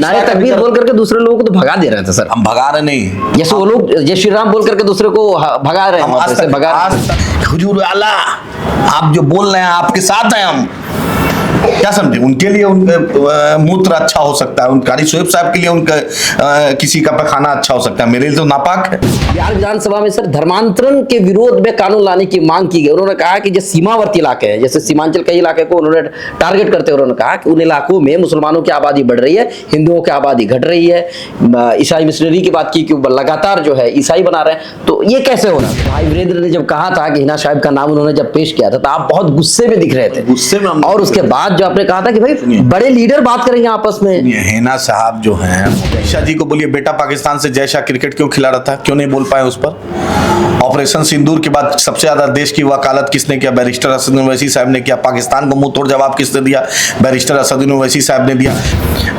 नारे तकबीर बोल करके दूसरे लोगों को तो भगा दे रहे थे सर। हम भगा रहे नहीं, जैसे वो लोग जय श्री राम बोल करके दूसरे को भगा रहे हम हैं, आज वैसे तक भगा रहे हैं। हुजूर आला आप जो बोल रहे हैं आपके साथ हैं हम, क्या समझे? उनके लिए उनका मूत्र अच्छा हो सकता है, उन कारी शोएब साहब के लिए उनका किसी का पखाना अच्छा हो सकता है, मेरे लिए तो नापाक है। बिहार विधानसभा में सर धर्मांतरण के विरोध में कानून लाने की मांग की गई। उन्होंने कहा कि जो सीमावर्ती इलाके हैं, जैसे सीमांचल कई इलाके को उन्होंने टारगेट करते हुए उन्होंने कहा कि उन इलाकों में मुसलमानों की आबादी बढ़ रही है, हिंदुओं की आबादी घट रही है। ईसाई मिशनरी की बात की कि लगातार जो है ईसाई बना रहे हैं, तो ये कैसे होना? भाई वीरेंद्र ने जब कहा था कि हिना साहब का नाम उन्होंने जब पेश किया था तो आप बहुत गुस्से में दिख रहे थे, गुस्से में। और उसके बाद जो आपने कहा था कि भाई बड़े लीडर बात करेंगे आपस में। हिना साहब जो हैं, जयशाह जी को बोलिए बेटा पाकिस्तान से जयशाह क्रिकेट क्यों खिला रहा था, क्यों नहीं बोल पाए उस पर? ऑपरेशन सिंदूर के बाद सबसे ज्यादा देश की वकालत किसने किया? बैरिस्टर असदुद्दीन ओवैसी साहब ने किया। पाकिस्तान को मुंह तोड़ जवाब किसने दिया? बैरिस्टर असदुद्दीन ओवैसी साहब ने दिया।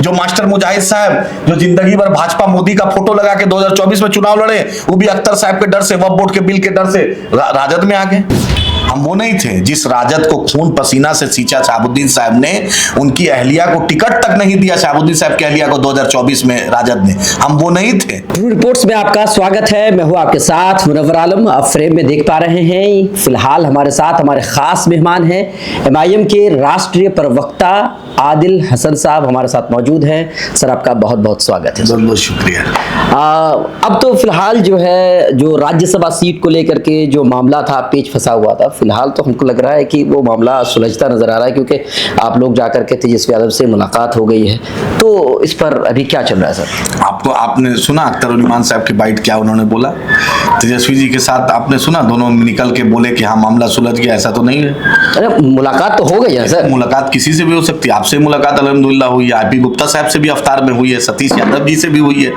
जो मास्टर मुजाहिद साहब जो जिंदगी भर भाजपा मोदी का फोटो लगा के 2024 में चुनाव लड़े, वो भी अख्तर साहब के डर से, वक्फ बोर्ड के बिल के डर से राजद में आ गए। हम वो नहीं थे जिस राजद को खून पसीना से सींचा शहाबुद्दीन साहब ने, उनकी अहलिया को टिकट तक नहीं दिया शहाबुद्दीन साहब की अहलिया को 2024 में राजद ने। हम वो नहीं थे। ट्रू रिपोर्ट्स में आपका स्वागत है। मैं हूं आपके साथ मुनव्वर आलम। आप फ्रेम में देख पा रहे हैं, फिलहाल हमारे साथ हमारे खास मेहमान हैं एमआईएम के राष्ट्रीय प्रवक्ता आदिल हसन साहब हमारे साथ मौजूद हैं। सर आपका बहुत बहुत स्वागत है। बहुत बहुत शुक्रिया। अब तो फिलहाल जो है, जो राज्यसभा सीट को लेकर के जो मामला था, पेच फंसा हुआ था, फिलहाल तो हमको लग रहा है कि वो मामला सुलझता नजर आ रहा है, क्योंकि आप लोग जाकर के तेजस्वी यादव से मुलाकात हो गई है। तो इस पर अभी क्या चल रहा है सर? आपने सुना अख्तर साहब की बाइट, क्या उन्होंने बोला तेजस्वी जी के साथ? आपने सुना दोनों निकल के बोले कि हाँ मामला सुलझ गया? ऐसा तो नहीं है। अरे मुलाकात तो हो गई है सर। मुलाकात किसी से भी हो सकती है। आपसे मुलाकात अल्हम्दुलिल्लाह हुई है, आईपी गुप्ता साहब से भी अफ्तार में हुई है, सतीश यादव जी से भी हुई है,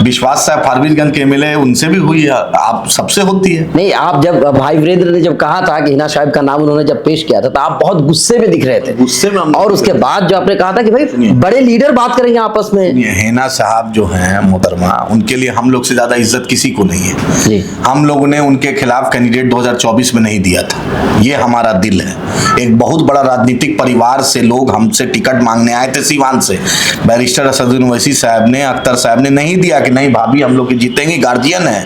विश्वास साहब फारबिसगंज के एमएलए उनसे भी हुई है, आप सबसे होती है। नहीं, आप जब भाई वीरेंद्र ने जब कहा था कि हिना साहब का नाम उन्होंने जब पेश किया था तो आप बहुत गुस्से में दिख रहे थे। गुस्से में। और उसके बाद जो आपने कहा था कि भाई बड़े लीडर बात करेंगे आपस में। हिना साहब जो हैं मोहतरमा, उनके लिए हम लोग से ज्यादा इज्जत किसी को नहीं है जी। हम लोगों ने उनके खिलाफ कैंडिडेट 2024 में नहीं दिया था। ये हमारा दिल है। एक बहुत बड़ा राजनीतिक परिवार से लोग हमसे टिकट मांगने आए थे सीवान से। बैरिस्टर असदुद्दीन ओवैसी साहब ने, अख्तर साहब ने नहीं दिया कि नहीं भाभी हम लोग की जीतेंगे, गार्जियन है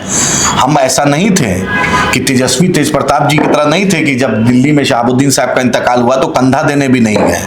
हम। ऐसा नहीं थे कि तेजस्वी तेज प्रताप जी की तरह नहीं थे कि जब दिल्ली में शहाबुद्दीन साहब का इंतकाल हुआ तो कंधा देने भी नहीं गए।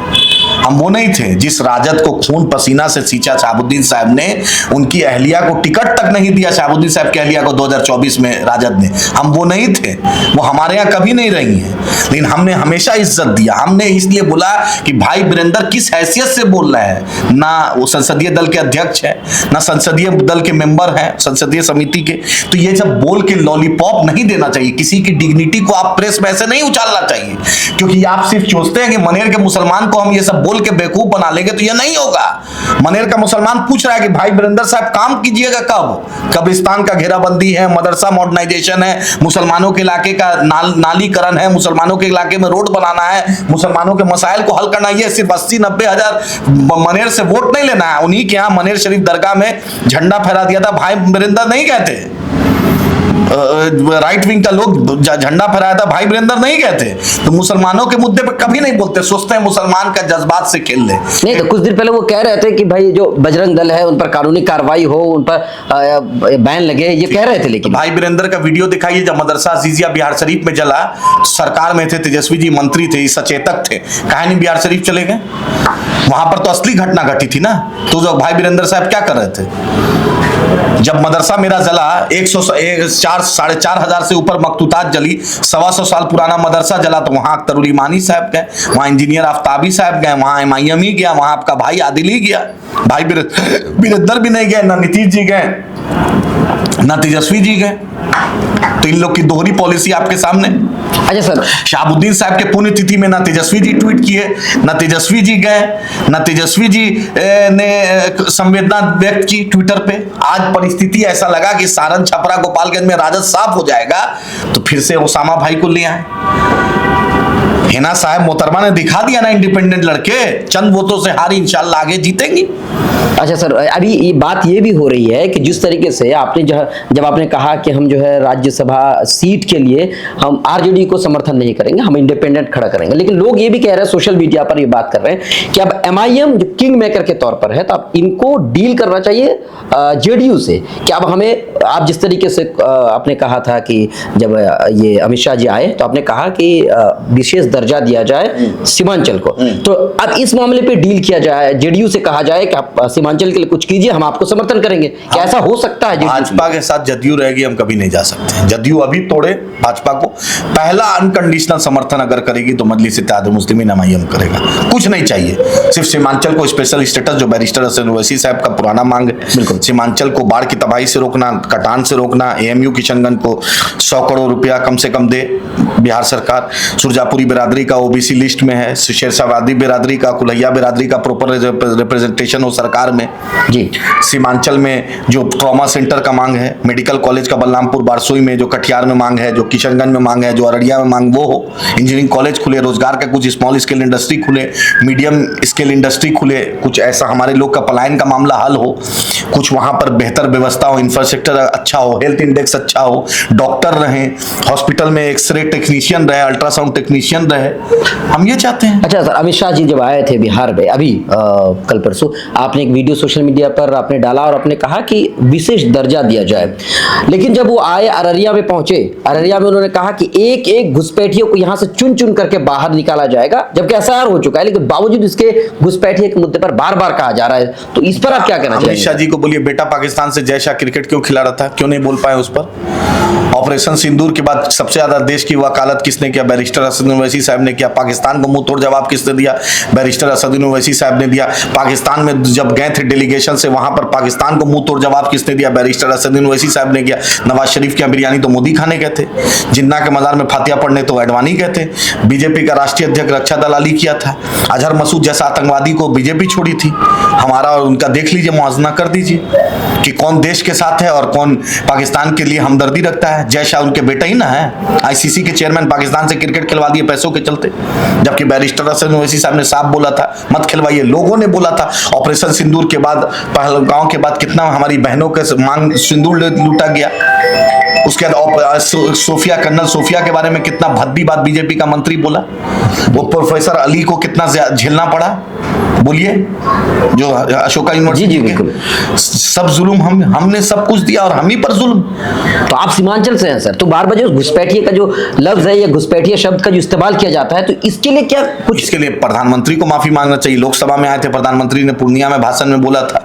हम वो नहीं थे जिस राजद को खून पसीना से सींचा शहाबुद्दीन साहब ने, उनकी अहलिया को टिकट तक नहीं दिया शहाबुद्दीन साहब की अहलिया को 2024 में राजद ने। हम वो नहीं थे। वो हमारे यहाँ कभी नहीं रही हैं, लेकिन हमने हमेशा इज्जत दिया। हमने इसलिए बोला कि भाई वीरेंद्र किस हैसियत से बोल रहे हैं, ना वो संसदीय दल के अध्यक्ष है, ना संसदीय दल के मेंबर हैं संसदीय समिति के। तो ये जब बोल के लॉलीपॉप नहीं देना चाहिए, किसी की डिग्निटी को आप प्रेस में ऐसे नहीं उछालना चाहिए, क्योंकि आप सिर्फ सोचते हैं कि मनेर के मुसलमान को हम ये सब बोल के बेवकूफ बना लेंगे, तो ये नहीं होगा। मनेर का मुसलमान पूछ रहा है कि भाई वीरेंद्र साहब काम कीजिएगा कब? कब्रिस्तान का घेराबंदी है, मदरसा मॉडर्नाइजेशन है, मुसलमानों के इलाके का नालीकरण है, मुसलमानों के इलाके में रोड बनाना है, मुसलमानों के मसाइल को हल करना है। ये सिर्फ 80-90 हजार मनेर से वोट नहीं लेना है। उन्हीं के यहाँ मनेर शरीफ दरगाह में झंडा फहरा दिया था, भाई वीरेंद्र नहीं कहते। राइट विंग का लोग झंडा फहराया था, भाई वीरेंद्र नहीं कहते। तो मुसलमानों के मुद्दे पे कभी नहीं बोलते, सोचते हैं मुसलमान का जज्बात से खेल ले। नहीं तो कुछ दिन पहले वो कह रहे थे कि भाई जो बजरंग दल है उन पर कानूनी कार्रवाई हो, उन पर बैन लगे, ये कह रहे थे। लेकिन भाई वीरेंद्र का वीडियो दिखाइए जब मदरसा अजीजिया बिहार शरीफ में जला, सरकार में थे, तेजस्वी जी मंत्री थे, सचेतक थे, काहे नहीं बिहार शरीफ चले गए? वहां पर तो असली घटना घटी थी ना। तो जो भाई वीरेंद्र साहब क्या कर रहे थे जब मदरसा मेरा जला? 4,500 से ऊपर मकतूतात जली, 125 साल पुराना मदरसा जला। तो वहां अख्तर ईमानी साहब गए, वहां इंजीनियर आफ्ताबी साहब गए, वहां एमआईएम ही गया, वहां आपका भाई आदिल ही गया, भाई वीरेंद्र भी नहीं गए, ना नीतीश जी गए, ना तेजस्वी जी गए। तो इन लोग की दोहरी पॉलिसी आपके सामने। अच्छा सर, शहाबुद्दीन साहब के पुण्यतिथि में ना तेजस्वी जी ट्वीट किए, ना तेजस्वी जी गए, ना तेजस्वी जी ने संवेदना व्यक्त की ट्विटर पे। आज परिस्थिति ऐसा लगा कि सारण, छपरा, गोपालगंज में राजद साफ हो जाएगा, तो फिर से ओसामा भाई को ले आए। हिना साहब मोहतरमा ने दिखा दिया ना, इंडिपेंडेंट लड़के चंद वोटों से हारी, इंशाल्लाह आगे जीतेंगी। अच्छा सर, अभी ये बात ये भी हो रही है कि जिस तरीके से आपने जब आपने कहा कि हम जो है राज्यसभा सीट के लिए हम आरजेडी को समर्थन नहीं करेंगे, हम इंडिपेंडेंट खड़ा करेंगे, लेकिन लोग ये भी कह रहे हैं, सोशल मीडिया पर ये बात कर रहे हैं कि अब एमआईएम जो किंग मेकर के तौर पर है, तो अब इनको डील करना चाहिए जेडीयू से। कि अब हमें, आप जिस तरीके से आपने कहा था कि जब ये अमित शाह जी आए तो आपने कहा कि विशेष दर्जा दिया जाए सीमांचल को, तो अब इस मामले पे डील किया जाए, जेडीयू से कहा जाए कि आप सीमांचल के लिए कुछ कीजिए, हम आपको समर्थन करेंगे। क्या ऐसा हो सकता है? भाजपा के साथ जदयू रहेगी, हम कभी नहीं जा सकते। जदयू अभी तोड़े भाजपा को, पहला अनकंडीशनल समर्थन अगर करेगी तो मजलिस इत्तेहाद मुस्लिमीन एमआईएम करेगा। कुछ नहीं चाहिए, सिर्फ सीमांचल को स्पेशल स्टेटस, जो बैरिस्टर हसन ओवैसी साहब का पुराना मांग है। सीमांचल को बाढ़ की तबाही से रोकना, कटान से रोकना, एएमयू किशनगंज को 100 करोड़ रुपया कम से कम दे बिहार सरकार। सुरजापुरी बिरादरी का ओबीसी लिस्ट में है, शेरशाहवादी बिरादरी का, कुलैया बिरादरी का प्रॉपर रिप्रेजेंटेशन हो सरकार में जी। सीमांचल में जो ट्रॉमा सेंटर का मांग है, मेडिकल कॉलेज का बलरामपुर बारसोई में, जो कटिहार में मांग है, जो किशनगंज में मांग है, जो अररिया में मांग, वो हो। इंजीनियरिंग कॉलेज खुले, रोजगार का कुछ स्मॉल स्केल इंडस्ट्री खुले, मीडियम स्केल इंडस्ट्री खुले, कुछ ऐसा हमारे लोग का पलायन का मामला हल हो, कुछ वहां पर बेहतर व्यवस्था हो, इंफ्रास्ट्रक्चर अच्छा हो, हेल्थ इंडेक्स अच्छा हो, डॉक्टर रहे, हॉस्पिटल में एक्सरे टेक्नीशियन रहे, अल्ट्रासाउंड टेक्नीशियन रहे, हम ये चाहते हैं। अच्छा सर, अमित शाह जी जब आए थे बिहार में अभी कल परसों, आपने एक वीडियो सोशल मीडिया पर आपने डाला और आपने कहा कि विशेष दर्जा दिया जाए, लेकिन जब वो आए अररिया में पहुंचे, अररिया में उन्होंने कहा कि एक एक घुसपैठियों को यहां से चुन चुन करके बाहर निकाला जाएगा, जबकि एसआईआर हो चुका है, लेकिन बावजूद इसके घुसपैठिए के मुद्दे पर बार बार कहा जा रहा है, तो इस पर आप क्या कहना चाहेंगे? अमित शाह जी को बोलिए, बेटा पाकिस्तान से जय शाह क्रिकेट क्यों खिला रहा था, क्यों नहीं बोल पाए उस पर? ऑपरेशन सिंदूर के बाद सबसे ज्यादा देश की वकालत किसने किया? बैरिस्टर असदुद्दीन ओवैसी साहब ने किया। पाकिस्तान को मुंह तोड़ जवाब किसने दिया? बैरिस्टर असदुद्दीन ओवैसी साहब ने दिया। पाकिस्तान में जब गए थे डेलीगेशन से, वहां पर पाकिस्तान को मुंह तोड़ जवाब किसने दिया? बैरिस्टर असदुद्दीन ओवैसी साहब ने किया। नवाज शरीफ की बिरयानी तो मोदी खाने गए थे, जिन्ना के मजार में फातिया पढ़ने तो एडवाणी गए थे, बीजेपी का राष्ट्रीय अध्यक्ष रक्षा दलाली किया था, अजहर मसूद जैसा आतंकवादी को बीजेपी छोड़ी थी। हमारा और उनका देख लीजिए, मुआवजा कर दीजिए कि कौन देश के साथ है और कौन पाकिस्तान के लिए हमदर्दी रखता है। जय शाह उनके बेटा ही ना है, आईसीसी के चेयरमैन, पाकिस्तान से क्रिकेट खिलवा दिए पैसों के चलते, जबकि बैरिस्टर असद ओवैसी साहब ने साफ बोला था मत खिलवाइए, लोगों ने बोला था। ऑपरेशन सिंदूर के बाद, पहलगांव के बाद कितना हमारी बहनों के मांग सिंदूर लूटा गया। उसके बाद सोफिया, कर्नल सोफिया के बारे में कितना भद्दी बात बीजेपी का मंत्री बोला, वो प्रोफेसर अली को कितना झेलना पड़ा, बोलिए, जो अशोका यूनिवर्सिटी। जी बिल्कुल, सब जुल्म हमने सब कुछ दिया और हम ही पर जुल्म। तो आप सीमांचल से हैं सर, तो बार बार जो घुसपैठिए का जो लफ्ज है या घुसपैठिए शब्द का जो इस्तेमाल किया जाता है, तो इसके लिए क्या कुछ? इसके लिए प्रधानमंत्री को माफी मांगना चाहिए। लोकसभा में आए थे, प्रधानमंत्री ने पूर्णिया में भाषण में बोला था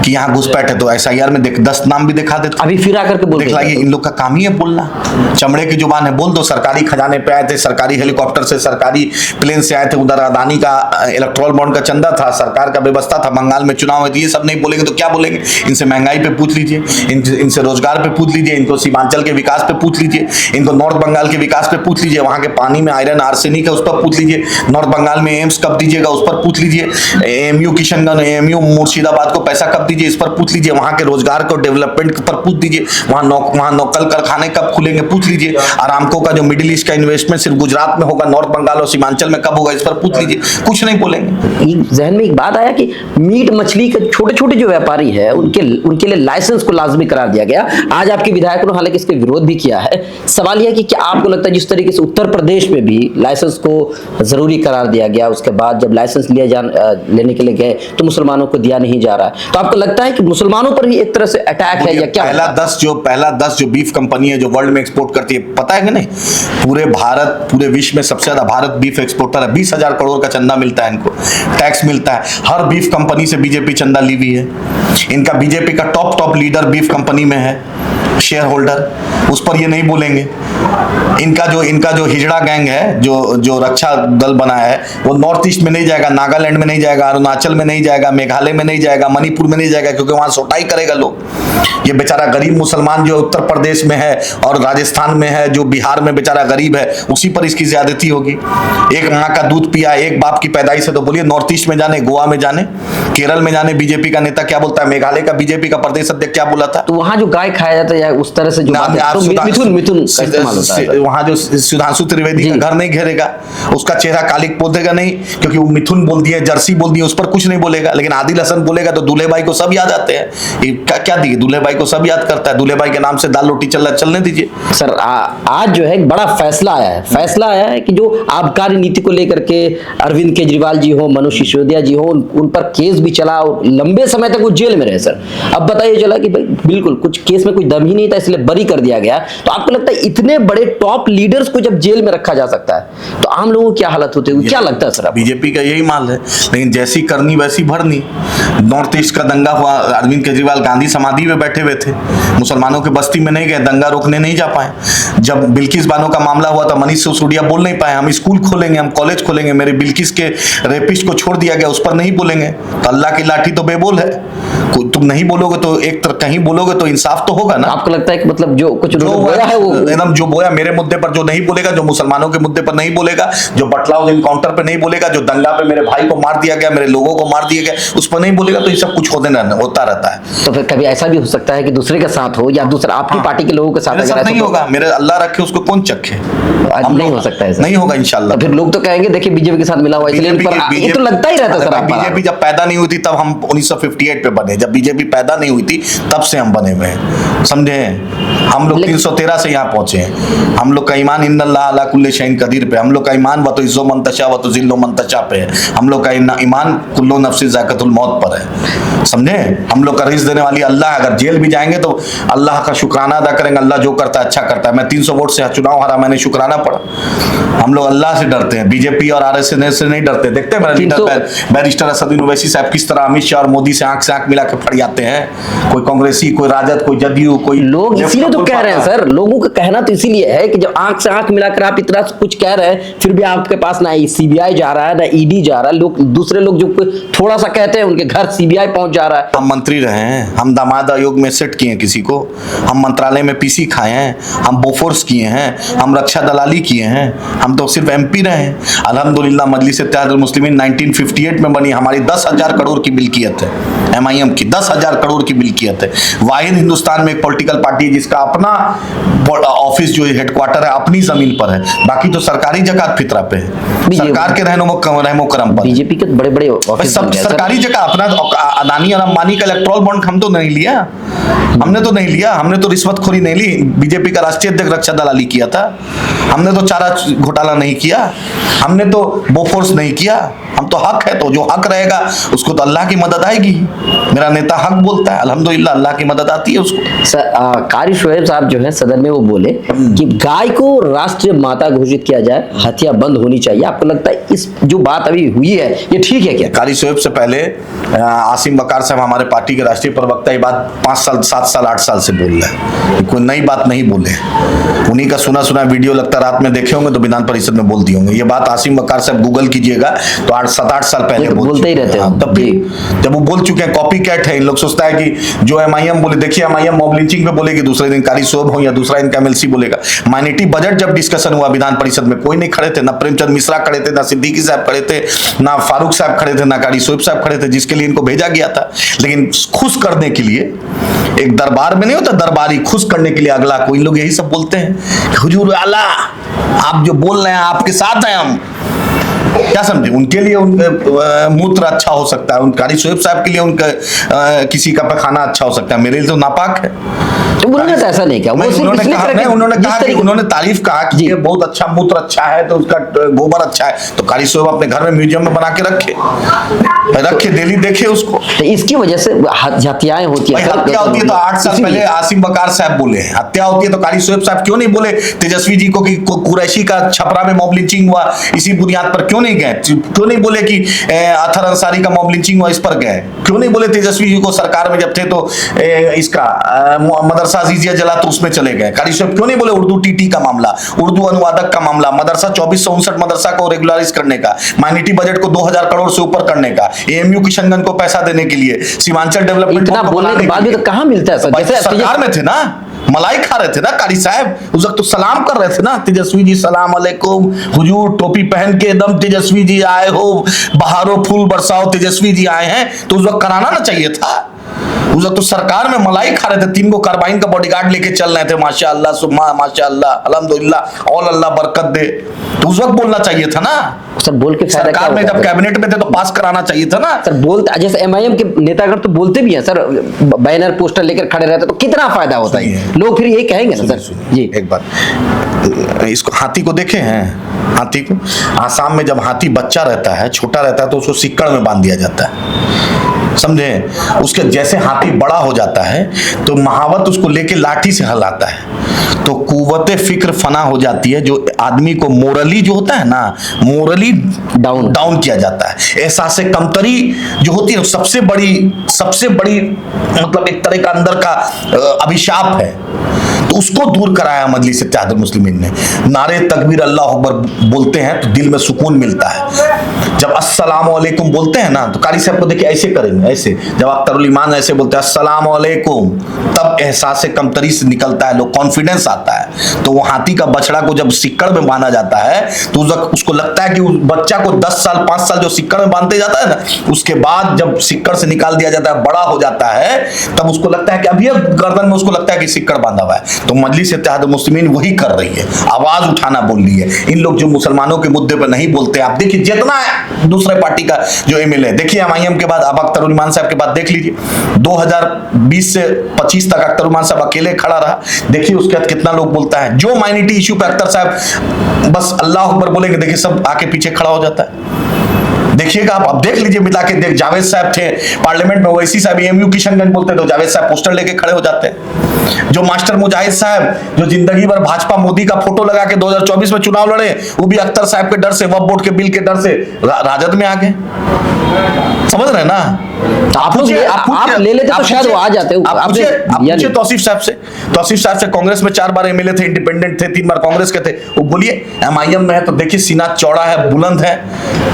कि यहाँ घुसपैठ है, तो एसआईआर में 10 नाम भी दिखा देते। अभी फिर आकर के बोल देख लाइए, इन लोग का काम ही है बोलना, चमड़े की जुबान है, बोल दो। सरकारी खजाने पे आए थे, सरकारी हेलीकॉप्टर से, सरकारी प्लेन से आए थे, उधर अदानी का इलेक्ट्रोल बॉन्ड का चंदा था, सरकार का व्यवस्था था, बंगाल में चुनाव है, ये सब नहीं बोलेंगे तो क्या बोलेंगे? इनसे महंगाई पे पूछ लीजिए, इनसे रोजगार पे पूछ लीजिए, इनको सीमांचल के विकास पे पूछ लीजिए, इनको नॉर्थ बंगाल के विकास पे पूछ लीजिए, वहां के पानी में आयरन आर्सेनिक है उस पर पूछ लीजिए, नॉर्थ बंगाल में एम्स कब दीजिएगा उस पर पूछ लीजिए, एएमयू किशनगंज, एएमयू मुर्शिदाबाद को पैसा कब दीजिए इस पर पूछ लीजिए, वहां के रोजगार को डेवलपमेंट पर पूछ दीजिए, वहां नौकल कारखाने कब खुलेंगे पूछ लीजिए, अरामको का जो मिडिल ईस्ट का इन्वेस्टमेंट सिर्फ गुजरात में होगा, नॉर्थ बंगाल और सीमांचल में कब होगा इस पर पूछ लीजिए, कुछ नहीं बोलेंगे। जहन में एक बात आया कि मीट मछली के छोटे छोटे जो व्यापारी है उनके लिए लाइसेंस को लाजमी करार दिया गया। आज आपके विधायकों ने हालांकि इसके विरोध भी किया है। सवाल यह है कि क्या आपको लगता है जिस तरीके से उत्तर प्रदेश में भी लाइसेंस को जरूरी करार दिया गया, उसके बाद जब लाइसेंस लेने के लिए गए तो मुसलमानों को दिया नहीं जा रहा है, तो आपको लगता है कि मुसलमानों पर ही एक तरह से अटैक है या क्या? पहला 10 जो बीफ कंपनी है जो वर्ल्ड में एक्सपोर्ट करती है, पता है कि नहीं? पूरे विश्व में सबसे ज्यादा भारत बीफ एक्सपोर्टर है। 20,000 करोड़ का चंदा मिलता है इनको, टैक्स मिलता है। हर बीफ कंपनी से बीजेपी चंदा ली हुई है। इनका बीजेपी का टॉप लीडर बीफ कंपनी में है, शेयर होल्डर, उस पर ये नहीं बोलेंगे। इनका जो हिजड़ा गैंग है, जो रक्षा दल बना है, वो नॉर्थ ईस्ट में नहीं जाएगा, नागालैंड में नहीं जाएगा, अरुणाचल में नहीं जाएगा, मेघालय में नहीं जाएगा, मणिपुर में नहीं जाएगा, क्योंकि वहां सोटाई करेगा लोग। ये बेचारा गरीब मुसलमान जो उत्तर प्रदेश में है और राजस्थान में है, जो बिहार में बेचारा गरीब है, उसी पर इसकी ज्यादती होगी। एक माँ का दूध पिया, एक बाप की पैदाइश है, तो बोलिए नॉर्थ ईस्ट में जाने, गोवा में जाने, केरल में जाने, बीजेपी का नेता क्या बोलता है, मेघालय का बीजेपी का प्रदेश अध्यक्ष क्या बोला था? तो वहां जो गाय खाया जाता है या उस तरह से जो बात है, तो मिथुन का इस्तेमाल होता है सर। वहां जो सुधांशु त्रिवेदी जी। का घर नहीं घेरेगा, उसका चेहरा कालिक पोतेगा नहीं, क्योंकि वो मिथुन बोल दिया, जर्सी बोल दिया, उस पर कुछ नहीं बोलेगा। लेकिन आदिल हसन बोलेगा तो दूल्हे भाई को सब याद आते हैं। ये क्या दिए, दूल्हे भाई को सब याद करता है। दूल्हे भाई के नाम से दाल रोटी चलने दीजिए सर। आज जो है एक बड़ा फैसला आया है कि जो आबकारी नीति को लेकर के अरविंद केजरीवाल जी हो, मनोज सिसोदिया जी हो, उन पर केस भी चला और लंबे समय तक वो जेल में रहे सर। अब बताइए चला कि भाई बिल्कुल कुछ केस में कोई दम ही नहीं था, इसलिए बरी कर दिया गया। तो आपको लगता है इतने बड़े टॉप लीडर्स को जब जेल में रखा जा सकता है तो आम लोगों की क्या हालत होती है, क्या लगता है सर? बीजेपी का यही माल है, लेकिन जैसी करनी वैसी भरनी। नॉर्थ ईस्ट का दंगा हुआ, अरविंद केजरीवाल गांधी समाधि में बैठे हुए थे, मुसलमानों के बस्ती में नहीं गए, दंगा रोकने नहीं जा पाए। जब बिल्किस बानो का मामला हुआ था, मनीष सिसोदिया बोल नहीं पाए, हम स्कूल खोलेंगे, हम कॉलेज खोलेंगे, मेरे बिल्किस के रेपिस्ट को छोड़ दिया गया, उस पर नहीं बोलेंगे। तो अल्लाह की लाठी तो बेबोल है, तुम नहीं बोलोगे तो एक तरह कहीं बोलोगे तो इंसाफ तो होगा ना। आपको लगता है कि मतलब जो कुछ जो बोया है वो एकदम जो बोया मेरे मुद्दे पर जो नहीं बोलेगा, जो मुसलमानों के मुद्दे पर नहीं बोलेगा, जो बटला हाउस एनकाउंटर पे नहीं बोलेगा, जो दंगा पे मेरे भाई को मार दिया गया, मेरे लोगों को मार दिया गया, उस पर नहीं बोलेगा, तो ये सब कुछ होता रहता है। तो फिर कभी ऐसा भी हो सकता है कि दूसरे के साथ हो या दूसरा आपकी पार्टी के लोगों के साथ, मेरे अगर साथ ऐसा नहीं होगा, मेरे अल्लाह रखे उसको कौन चखे। नहीं हो सकता है, नहीं होगा इंशाल्लाह। तो फिर लोग तो कहेंगे देखिए बीजेपी के साथ मिला हुआ है, इसलिए ये तो लगता ही रहता सर। बीजेपी जब पैदा नहीं हुई थी तब हम 1958 पे बने, जब बीजेपी पैदा नहीं हुई थी तब से हम बने हुए हैं, समझे। हम लोग 313 से यहाँ पहुंचे हैं। हम लोग का ईमान इन्नल्लाह अला कुल्ली शैइन कदीर पे, हम लोग का ईमान व तो इज्जो मंतशा व तो जिल्लो मंतशा पे है। हम लोग का ईमान कुल्लो नफ्सी ज़ायक़तुल मौत पर है, समझे। हम लोग का रिज़्क़ देने वाली अल्लाह है। अगर जेल भी जाएंगे तो अल्लाह का शुक्राना अदा करेंगे, अल्लाह जो करता है अच्छा करता है। मैं 300 वोट से चुनाव हारा, मैंने शुक्राना पढ़ा। हम लोग अल्लाह से डरते हैं, बीजेपी और आरएसएस से नहीं डरते। देखते हैं मेरा लीडर बैरिस्टर असदुद्दीन ओवैसी साहब किस तरह अमित शाह और मोदी से आंख मिला के फट जाते हैं। कोई कांग्रेसी, कोई राजद, कोई जदयू, कोई लोग इसीलिए तो कह रहे हैं सर, लोगों का कहना तो इसीलिए है कि जब आंख से आंख मिलाकर आप इतना कुछ कह रहे हैं, फिर भी आपके पास ना सीबीआई जा रहा है ना ईडी जा रहा है। लोग दूसरे लोग जो थोड़ा सा कहते हैं उनके घर सीबीआई पहुंच जा रहा है। हम मंत्री रहे हैं, हम दामाद आयोग में सेट किए किसी को, हम मंत्रालय में पीसी खाए हैं, हम बोफोर्स किए हैं, हम रक्षा दलाली किए हैं, हम तो सिर्फ एमपी रहे हैं। अल्हम्दुलिल्लाह मजलिस इत्तेहादुल मुस्लिमीन 1958 में बनी, हमारी 10,000 करोड़ की मिल्कियत है, एमआईएम की 10,000 करोड़ की मिल्कियत है। वाहिद हिंदुस्तान में एक पॉलिटिकल पार्टी है जिसका अपना ऑफिस जो हेडक्वार्टर है अपनी जमीन पर है, बाकी तो सरकारी जकात फितरा पे है, सरकार के रहमो करम पर। बीजेपी के बड़े ऑफिस सब सरकारी जगह अपना। अदानी और अंबानी का इलेक्ट्रॉल बॉन्ड हम तो नहीं लिया, हमने तो रिश्वतखोरी नहीं ली। बीजेपी का राष्ट्रीय अध्यक्ष रक्षा दलाली किया था, हमने तो चारा घोटाला नहीं किया, हमने तो बोफोर्स नहीं किया। हम तो हक है, तो जो हक रहेगा उसको तो अल्लाह की मदद आएगी। मेरा नेता हक बोलता है, अल्हम्दुलिल्लाह अल्लाह की मदद आती है उसको। सर कारी शोएब साहब जो है सदन में वो बोले कि गाय को राष्ट्रीय माता घोषित किया जाए, हत्या बंद होनी चाहिए। आपको लगता है इस जो बात अभी हुई है ये ठीक है क्या? कारी शोएब से पहले आसिम बकार साहब हमारे पार्टी के राष्ट्रीय प्रवक्ता ये बात 5 साल 7 साल 8 साल से बोल रहे हैं, कोई नई बात नहीं बोले। उन्हीं का सुना वीडियो लगता रात में देखे होंगे तो विधान परिषद में बोल दिए होंगे। ये बात आसिम बकार साहब गूगल कीजिएगा तो 7-8 साल पहले बोलते ही रहते हैं। तब भी जब वो बोल चुके हैं, कॉपी कैट है। इन लोग सोचता है कि जो एमआईएम बोले, देखिए एमआईएम मॉब लिंचिंग पे बोलेगी, दूसरे दिन कारी शोएब हो या दूसरा इनका एमएलसी बोलेगा। माइनॉरिटी बजट जब डिस्कशन हुआ विधान परिषद में, कोई नहीं खड़े थे, ना प्रेमचंद मिश्रा खड़े थे, ना सिद्दीकी साहब खड़े थे, ना फारूक साहब खड़े थे, ना कारी शोएब साहब खड़े थे, जिसके लिए इनको भेजा गया था। लेकिन खुश करने के लिए, एक दरबार में नहीं होता दरबारी, खुश करने के लिए अगला को इन लोग यही सब बोलते हैं, हुजूर आला आप जो बोल रहे हैं आपके साथ हैं हम। क्या समझे, उनके लिए उनके मूत्र अच्छा हो सकता है, कारी शोएब साहब के लिए उनका किसी का पैखाना अच्छा हो सकता है, मेरे लिए तो नापाक है। तो उन्होंने तो ऐसा नहीं किया, उन्होंने तारीफ कहा कि ये बहुत अच्छा मूत्र अच्छा है, तो उसका गोबर अच्छा है, तो कारी शोएब अपने घर में म्यूजियम में बना के रखे डेली देखे उसको। तो इसकी वजह से हत्याएं होती है। हत्या होती है तो 8 साल पहले आसिम बकार साहब बोले, हत्या होती है तो कारी शोएब साहब क्यों नहीं बोले तेजस्वी जी को कि कुरैशी का छपरा में मॉब लिंचिंग हुआ, इसी बुनियाद पर क्यों नहीं गए? क्यों नहीं बोले कि अतहर अंसारी का मॉब लिंचिंग हुआ, इस पर गए? क्यों नहीं बोले तेजस्वी जी को सरकार में जब थे तो इसका मदरसा अजीजिया जला तो उसमें चले गए? कारी शोएब क्यों नहीं बोले उर्दू टीटी का मामला, उर्दू अनुवादक का मामला, मदरसा 2459 मदरसा को रेगुलराइज करने का, माइनॉरिटी बजट को 2000 करोड़ से ऊपर करने का, एएमयू किशनगंज को पैसा देने के लिए, सीमांचल डेवलपमेंट बोलने के बाद भी तो कहाँ मिलता है सर? जैसे सरकार में थे ना, मलाई खा रहे थे ना कारी साहब, उस वक्त तो सलाम कर रहे थे ना, तेजस्वी जी सलाम अलैकुम, हुजूर टोपी पहन के एकदम तेजस्वी जी आए हो, बहारो फूल बरसाओ तेजस्वी जी आए हैं, तो उस वक्त कराना ना चाहिए था। उस वक्त तो सरकार में मलाई खा रहे थे, 3 गो कार्बाइन का बॉडीगार्ड लेके चल रहे थे, माशाअल्लाह सुम्मा माशाअल्लाह अल्हम्दुलिल्लाह और अल्लाह बरकत दे। तो उस वक्त बोलना चाहिए था ना सर, बोल के फायदा क्या सरकार में, होता जब है? कैबिनेट में थे तो पास कराना चाहिए था ना। सर बोलते, जैसे एमआईएम के नेतागण तो बोलते भी हैं सर, बैनर पोस्टर लेकर खड़े रहते तो कितना फायदा होता है, लोग फिर यही कहेंगे ना सर। जी एक बात, इसको हाथी को देखे हैं, हाथी को आसाम में जब हाथी बच्चा रहता है, छोटा रहता है, तो उसको सिक्कड़ में बांध दिया जाता है, समझे। उसके जैसे हाथी बड़ा हो जाता है तो महावत उसको लेके लाठी से हलाता है, तो कुव्वते फिक्र फना हो जाती है, जो आदमी को मोरली जो होता है ना, मोरली डाउन किया जाता है। एहसास कमतरी जो होती है सबसे बड़ी मतलब एक तरह का अंदर का अभिशाप है, तो उसको दूर कराया मजलिस इत्तेहादुल मुस्लिमीन ने। नारे तकबीर अल्लाह अकबर बोलते हैं तो दिल में सुकून मिलता है। जब अस्सलाम वालेकुम बोलते हैं ना, तो कारी साहब को देखिए ऐसे करेंगे, ऐसे जब आप तरुल ईमान ऐसे बोलते हैं अस्सलाम वालेकुम, तब एहसास कमतरी से निकलता है, लोग कॉन्फिडेंस आता है। तो वो हाथी का बछड़ा को जब सिक्कड़ में बांधा जाता है तो उसको लगता है कि उस बच्चा को 10 साल 5 साल जो सिक्कड़ में बांधते जाता है ना, उसके बाद जब सिक्कड़ से निकाल दिया जाता है, बड़ा हो जाता है, तब उसको लगता है कि अभी गर्दन में उसको लगता है कि सिक्कड़ बांधा हुआ है। तो मजलिस इत्तेहादुल मुस्लिमीन वही कर रही है, आवाज उठाना बोल रही है। इन लोग जो मुसलमानों के मुद्दे पर नहीं बोलते, आप देखिए जितना दूसरे पार्टी का जो एमएलए, देखिए एमआईएम के बाद अब अख्तर ईमान साहब के बाद देख लीजिए, 2020 से 25 तक अख्तर ईमान साहब अकेले खड़ा रहा, देखिए उसके बाद कितना लोग बोलता है। जो माइनॉरिटी इश्यू पे अख्तर साहब बस अल्लाह अकबर बोलेंगे, देखिए सब आके पीछे खड़ा हो जाता है। देखिएगा आप, अब देख लीजिए मिला के देख, जावेद साहब थे पार्लियामेंट में, वैसी साहब एमयू किशनगंज बोलते तो जावेद साहब पोस्टर लेके खड़े हो जाते हैं। जो मास्टर मुजाहिद साहब जो जिंदगी भर भाजपा मोदी का फोटो लगा के 2024 में चुनाव लड़े, वो भी अख्तर साहब के डर से, वक्फ बोर्ड के बिल के डर से राजद में आ गए, समझ रहे ना। आप ले लेते तो शायद वो आ जाते। आप पूछिए तौसीफ साहब से, तौसीफ साहब से कांग्रेस में 4 बार एमएलए थे, इंडिपेंडेंट थे, 3 बार कांग्रेस के थे, वो बोलिए एमआईएम में है तो देखिए सीना चौड़ा है, बुलंद है,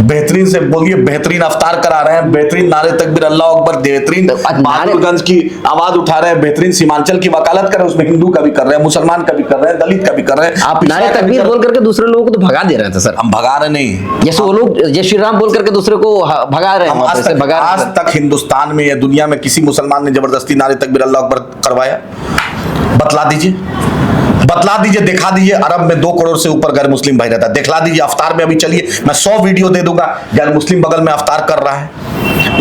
बेहतरीन से बोलिए, बेहतरीन अफ्तार करा रहे हैं, बेहतरीन नारे तकबीर अल्लाह अकबर, बेहतरीन बहादुरगंज की आवाज उठा रहे हैं, बेहतरीन सीमांचल की वकालत कर रहे हैं, उसमें हिंदू का भी कर रहे हैं, मुसलमान का भी कर रहे हैं, दलित का भी कर रहे हैं। आप नारे तकबीर बोल करके दूसरे लोगों को तो भगा दे रहे थे सर। हम भगा रहे नहीं, जैसे वो लोग जय श्री राम बोल करके दूसरे को भगा रहे हैं। आज तक हिंदुस्तान में या दुनिया में किसी मुसलमान ने जबरदस्ती नारे तकबीर अल्लाह अकबर करवाया? बतला दीजिए, दिखा दीजिए। अरब में 2 करोड़ से ऊपर गैर मुस्लिम भाई रहता है, दिखला दीजिए। अफ्तार में अभी चलिए, मैं 100 वीडियो दे दूंगा, गैर मुस्लिम बगल में अफ्तार कर रहा है,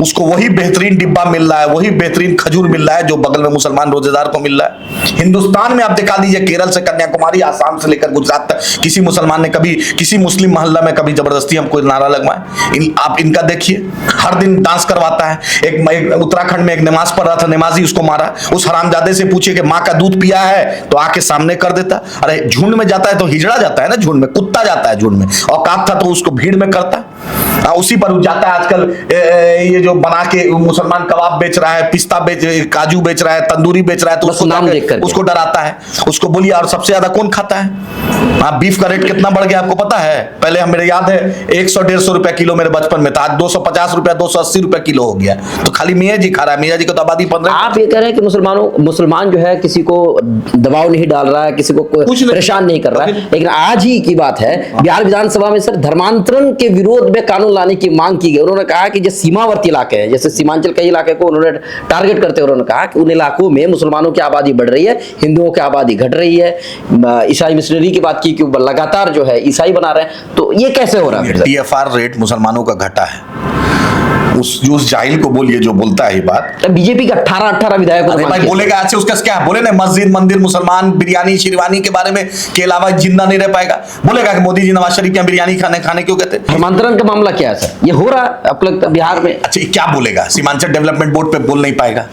उसको वही बेहतरीन डिब्बा मिल रहा है, वही बेहतरीन खजूर मिल रहा है जो बगल में मुसलमान रोजेदार को मिल रहा है। हिंदुस्तान में आप दिखा दीजिए, केरल से कन्याकुमारी, आसाम से लेकर गुजरात तक, किसी मुसलमान ने कभी किसी मुस्लिम मोहल्ला में कभी जबरदस्ती हमको नारा लगवाए? आप इनका देखिए, हर दिन डांस करवाता है। एक उत्तराखंड में एक नमाज पढ़ रहा था, नमाजी उसको मारा। उस हरामजादे से पूछिए कि माँ का दूध पिया है, तो आके सामने कर देता। अरे झुंड में जाता है तो हिजड़ा जाता है ना, झुंड में कुत्ता जाता है, झुंड में औकात था तो उसको भीड़ में करता। उसी पर जाता है आजकल ये जो बना के मुसलमान कबाब बेच रहा है, पिस्ता काजू बेच रहा है, तंदूरी बेच रहा है, तो उसको डराता है। उसको बोलिए, और सबसे ज्यादा कौन खाता है? हाँ, बीफ का रेट कितना बढ़ गया आपको पता है? पहले मेरे याद है 100-150 रुपया किलो मेरे बचपन में था, आज 250 रुपया 280 रुपया किलो हो गया। तो खाली मियाँ जी खा रहा है, मियाँ जी को तो आबादी 15। आप ये कह रहे हैं कि मुसलमान जो है किसी को दबाव नहीं डाल रहा है, किसी को परेशान नहीं कर रहा है, लेकिन आज ही की बात है, बिहार विधानसभा में सर धर्मांतरण के विरोध में कानून लाने की मांग की गई। उन्होंने कहा कि जो सीमावर्ती इलाके हैं, जैसे सीमांचल कई इलाके को उन्होंने टारगेट करते हुए उन्होंने कहा कि उन इलाकों में मुसलमानों की आबादी बढ़ रही है, हिंदुओं की आबादी घट रही है। ईसाई मिशनरी की बात की कि लगातार जो है ईसाई बना रहे हैं, तो ये कैसे हो रहा है? टीएफआर रेट मुसलमानों का घटा है। उस जाहिल को बोलिए जो बोलता है ये बात। बीजेपी का 18 विधायक बोलेगा आज से, उसका क्या बोले ना, मस्जिद मंदिर मुसलमान बिरयानी शेरवानी के बारे में के अलावा जिंदा नहीं रह पाएगा। बोलेगा कि मोदी जी नवाज शरीफ क्या बिरयानी खाने क्यों कहते हैं? धर्मांतरण का मामला क्या है सर? ये हो रहा है आपको लगता है बिहार में? अच्छा, क्या बोलेगा? सीमांचल डेवलपमेंट बोर्ड पे बोल नहीं पाएगा,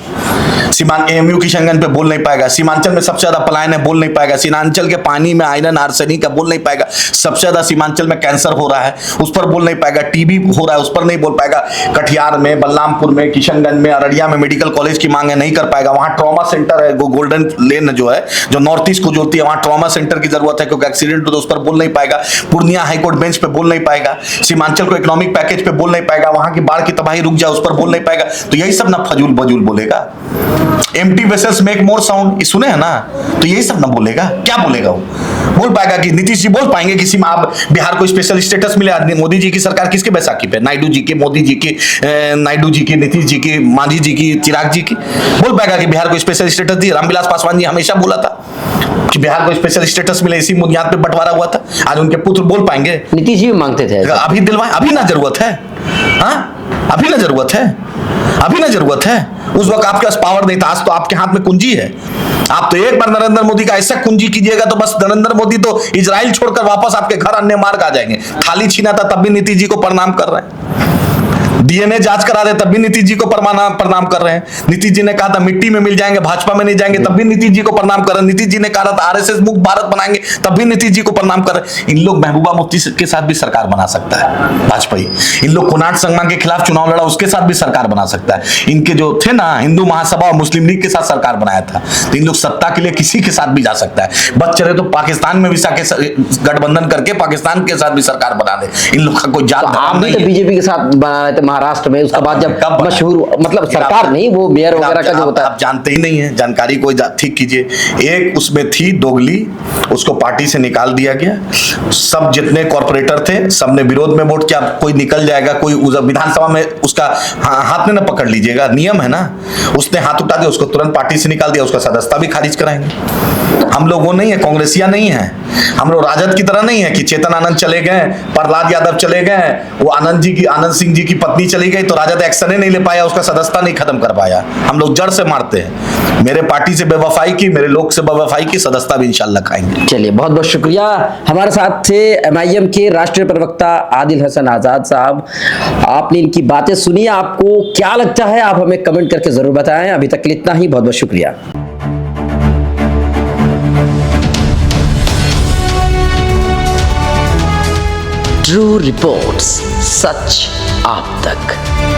एमयू किशनगंज पे बोल नहीं पाएगा, सीमांचल में सबसे ज्यादा पलायन है, बोल नहीं पाएगा, सीमांचल के पानी में आयरन आर्सेनिक का बोल नहीं पाएगा, सबसे ज्यादा सीमांचल में कैंसर हो रहा है उस पर बोल नहीं पाएगा, टीबी हो रहा है उस पर नहीं बोल पाएगा, कटिहार में, बलरामपुर में, किशनगंज में, अररिया में मेडिकल कॉलेज की मांग है, नहीं कर पाएगा, वहां ट्रॉमा सेंटर है, गोल्डन लेन जो है जो नॉर्थ ईस्ट को जोड़ती है, वहां ट्रॉमा सेंटर की जरूरत है क्योंकि एक्सीडेंट हो तो उस पर बोल नहीं पाएगा, पूर्णिया हाईकोर्ट बेंच पे बोल नहीं पाएगा, सीमांचल को इकोनॉमिक पैकेज पे बोल नहीं पाएगा, वहां की बाढ़ की तबाही रुक जाए उस पर बोल नहीं पाएगा। तो यही सब ना फजूल बजूल बोलेगा। Empty vessels make more sound, ये सुने हैं ना, तो यही सब ना बोलेगा, क्या बोलेगा वो? बोल पाएगा कि नीतीश जी बोल पाएंगे किसी में आप बिहार को स्पेशल स्टेटस मिले? मोदी जी की सरकार किसके बैसाखी पे? नायडू जी की, मोदी जी की, नायडू जी की, नीतीश जी की, मांझी जी की, चिराग जी की? बोल पाएगा कि बिहार को स्पेशल स्टेटस दिए? रामविलास पासवान जी हमेशा बोला था कि बिहार को स्पेशल स्टेटस मिले, इसी बुनियाद पे बंटवारा हुआ था। आज उनके पुत्र बोल पाएंगे? नीतीश जी भी मांगते थे ऐसा। अभी दिलवाए, अभी ना जरूरत है? हाँ, अभी ना जरूरत है, अभी ना जरूरत है। उस वक्त आपके पास पावर नहीं था, आज तो आपके हाथ में कुंजी है। आप तो एक बार नरेंद्र मोदी का ऐसा कुंजी कीजिएगा तो बस नरेंद्र मोदी तो इजराइल छोड़कर वापस आपके घर अन्य मार्ग आ जाएंगे। थाली छीना था तब भी नीतीश जी को प्रणाम कर रहे हैं, डीएनए जांच करा रहे तब भी नीतीश जी को प्रणाम कर रहे हैं। नीतीश जी ने कहा था मिट्टी में मिल जाएंगे, भाजपा में नहीं जाएंगे, तब भी नीतीश जी को प्रणाम कर रहे हैं। नीतीश जी ने कहा था आरएसएस मुक्त भारत बनाएंगे, तब भी नीतीश जी को प्रणाम कर रहे हैं। इन लोग महबूबा मुफ्ती के साथ भी सरकार बना सकता है भाजपा। इन लोग कोनाट संगमा के खिलाफ चुनाव लड़ा, उसके साथ भी सरकार बना सकता है। इनके जो थे ना हिंदू महासभा और मुस्लिम लीग के साथ सरकार बनाया था, तो इन लोग सत्ता के लिए किसी के साथ भी जा सकता है। बस चले तो पाकिस्तान में भी गठबंधन करके पाकिस्तान के साथ भी सरकार बना दे। इन लोग का कोई जात आप भी तो बीजेपी के साथ बनाए थे महाराष्ट्र में, उसके बाद जब कब बना? मशहूर मतलब सरकार नहीं, वो मेयर वगैरह का जो होता है। आप जानते ही नहीं है, जानकारी कोई ठीक कीजिए। एक उसमें थी दोगली, उसको पार्टी से निकाल दिया गया। सब जितने कॉर्पोरेटर थे सबने विरोध में वोट किया। कोई निकल जाएगा, कोई विधानसभा में उसका हाथ में ना पकड़ लीजिएगा, नियम है ना। उसने हाथ उठा दिया, उसको तुरंत पार्टी से निकाल दिया, उसका सदस्यता भी खारिज कराएंगे। हम लोग वो नहीं है, कांग्रेसिया नहीं है, हम लोग राजद की तरह नहीं है कि चेतन आनंद चले गए, प्रहलाद यादव चले गए, वो आनंद सिंह जी की पत्नी चली गई तो राजद एक्शन नहीं ले पाया, उसका सदस्यता नहीं खत्म कर पाया। हम लोग जड़ से मारते हैं। मेरे पार्टी से बेवफाई की, मेरे लोग से बेवफाई की, सदस्यता भी इंशाल्लाह खाएंगे। चलिए, बहुत बहुत शुक्रिया। हमारे साथ थे एमआईएम के राष्ट्रीय प्रवक्ता आदिल हसन आजाद साहब। आपने इनकी बातें सुनी, आपको क्या लगता है आप हमें कमेंट करके जरूर बताएं। अभी तक के लिए इतना ही, बहुत बहुत शुक्रिया। ट्रू रिपोर्ट्स, सच आप तक।